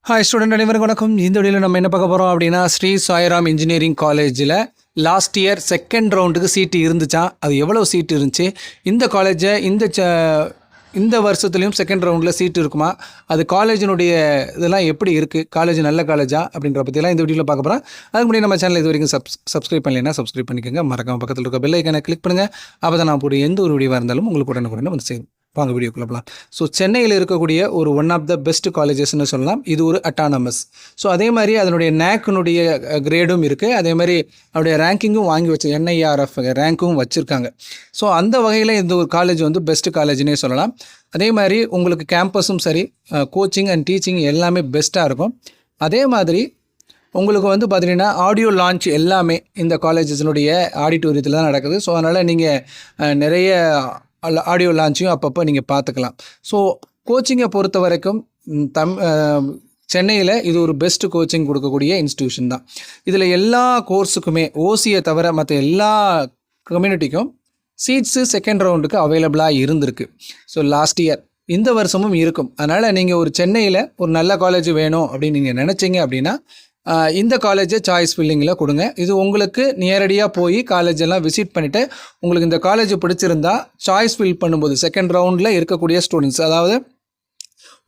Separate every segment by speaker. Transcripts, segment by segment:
Speaker 1: Hi student அனைவருக்கும் வணக்கம். இந்த வீடியோவில் நம்ம என்ன பார்க்க போகிறோம் அப்படின்னா, ஸ்ரீ சாய்ராம் இன்ஜினியரிங் காலேஜில் லாஸ்ட் இயர் செகண்ட் ரவுண்டுக்கு சீட்டு இருந்துச்சான். அது எவ்வளோ சீட்டு இருந்துச்சு, இந்த காலேஜை இந்த வருஷத்துலேயும் செகண்ட் ரவுண்டில் சீட்டு இருக்குமா, அது காலேஜினுடைய இதெல்லாம் எப்படி இருக்குது, காலேஜ் நல்ல காலேஜா அப்படின்ற பற்றியெல்லாம் இந்த வீடியோவில் பார்க்க போகிறோம். அதுக்கு முன்னாடி நம்ம சேனல் இது வரைக்கும் சப்ஸ்கிரைப் பண்ணலைன்னா சப்ஸ்கிரைப் பண்ணிக்கோங்க. மறக்காம பக்கத்தில் இருக்க பெல் ஐக்கானை கிளிக் பண்ணுங்கள். அப்போ தான் நான் போய் எந்த ஒரு வீடியோவாக இருந்தாலும் உங்களுக்கு உடனுக்குடனே வந்து சேரும். வாங்க வீடியோக்குள்ள போகலாம். ஸோ சென்னையில் இருக்கக்கூடிய ஒரு ஒன் ஆஃப் த பெஸ்ட் காலேஜஸ்ன்னு சொல்லலாம். இது ஒரு அட்டானமஸ். ஸோ அதே மாதிரி அதனுடைய நேக்குனுடைய கிரேடும் இருக்குது. அதே மாதிரி அதனுடைய ரேங்கிங்கும் வாங்கி வச்சு NIRF ரேங்க்கும் வச்சுருக்காங்க. ஸோ அந்த வகையில் இந்த ஒரு காலேஜ் வந்து பெஸ்ட்டு காலேஜ்னே சொல்லலாம். அதே மாதிரி உங்களுக்கு கேம்பஸும் சரி, கோச்சிங் அண்ட் டீச்சிங் எல்லாமே பெஸ்ட்டாக இருக்கும். அதே மாதிரி உங்களுக்கு வந்து பார்த்தீங்கன்னா ஆடியோ லான்ச் எல்லாமே இந்த காலேஜஸினுடைய ஆடிட்டோரியத்தில் தான் நடக்குது. ஸோ அதனால் நீங்கள் நிறைய ஆடியோ லான்ச்சையும் அப்பப்போ நீங்கள் பார்த்துக்கலாம். ஸோ கோச்சிங்கை பொறுத்த வரைக்கும் சென்னையில் இது ஒரு பெஸ்ட் கோச்சிங் கொடுக்கக்கூடிய இன்ஸ்டியூஷன் தான். இதில் எல்லா கோர்ஸுக்குமே ஓசியை தவிர மற்ற எல்லா கம்யூனிட்டிக்கும் சீட்ஸு செகண்ட் ரவுண்டுக்கு அவைலபிளாக இருந்திருக்கு. ஸோ லாஸ்ட் இயர் இந்த வருஷமும் இருக்கும். அதனால் நீங்கள் ஒரு சென்னையில் ஒரு நல்ல காலேஜ் வேணும் அப்படின்னு நீங்கள் நினச்சிங்க அப்படின்னா இந்த காலேஜை சாய்ஸ் ஃபில்லிங்கில் கொடுங்க. இது உங்களுக்கு நேரடியாக போய் காலேஜெல்லாம் விசிட் பண்ணிவிட்டு உங்களுக்கு இந்த காலேஜ் பிடிச்சிருந்தா சாய்ஸ் ஃபில் பண்ணும்போது செகண்ட் ரவுண்டில் இருக்கக்கூடிய ஸ்டூடெண்ட்ஸ், அதாவது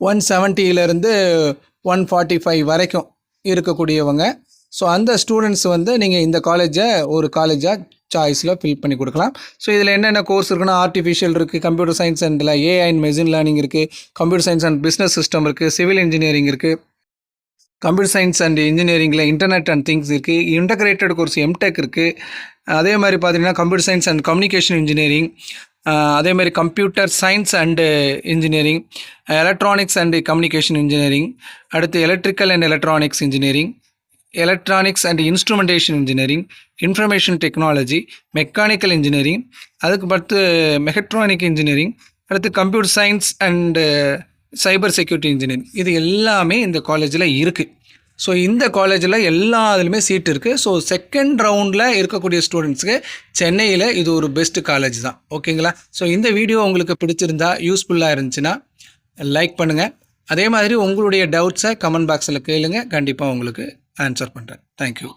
Speaker 1: 170 145 வரைக்கும் இருக்கக்கூடியவங்க. ஸோ அந்த ஸ்டூடெண்ட்ஸ் வந்து நீங்கள் இந்த காலேஜை ஒரு காலேஜாக சாய்ஸில் ஃபில் பண்ணி கொடுக்கலாம். ஸோ இதில் என்னென்ன கோர்ஸ் இருக்குன்னா, ஆர்டிஃபிஷியல் இருக்குது, கம்ப்யூட்டர் சயின்ஸ் அண்டில் AI அண்ட் மெஷின் லேர்னிங் இருக்குது, computer science and business system இருக்குது, சிவில் இன்ஜினியரிங் இருக்குது, கம்ப்யூட்டர் சயின்ஸ் அண்ட் இன்ஜினியரிங்கில் இன்டர்நெட் அண்ட் திங்ஸ் இருக்குது, இன்டகிரேட்டட் கோர்ஸ் MTech இருக்குது. அதே மாதிரி பார்த்தீங்கன்னா computer science and communication engineering, அதே மாதிரி computer science and engineering, electronics and communication engineering, அடுத்து electrical and electronics engineering, electronics and instrumentation engineering, information technology, mechanical engineering, அதுக்கு அடுத்து மெக்கட்ரானிக் இன்ஜினியரிங், அடுத்து computer science and cyber security engineering. இது எல்லாமே இந்த காலேஜில் இருக்குது. ஸோ இந்த காலேஜில் எல்லா இதுலையுமே சீட் இருக்குது. ஸோ செகண்ட் ரவுண்டில் இருக்கக்கூடிய ஸ்டூடெண்ட்ஸுக்கு சென்னையில் இது ஒரு பெஸ்ட்டு காலேஜ் தான். ஓகேங்களா? ஸோ இந்த வீடியோ உங்களுக்கு பிடிச்சிருந்தா, யூஸ்ஃபுல்லாக இருந்துச்சுன்னா லைக் பண்ணுங்கள். அதே மாதிரி உங்களுடைய டவுட்ஸை கமெண்ட் பாக்ஸில் கேளுங்க. கண்டிப்பாக உங்களுக்கு ஆன்சர் பண்ணுறேன். தேங்க்யூ.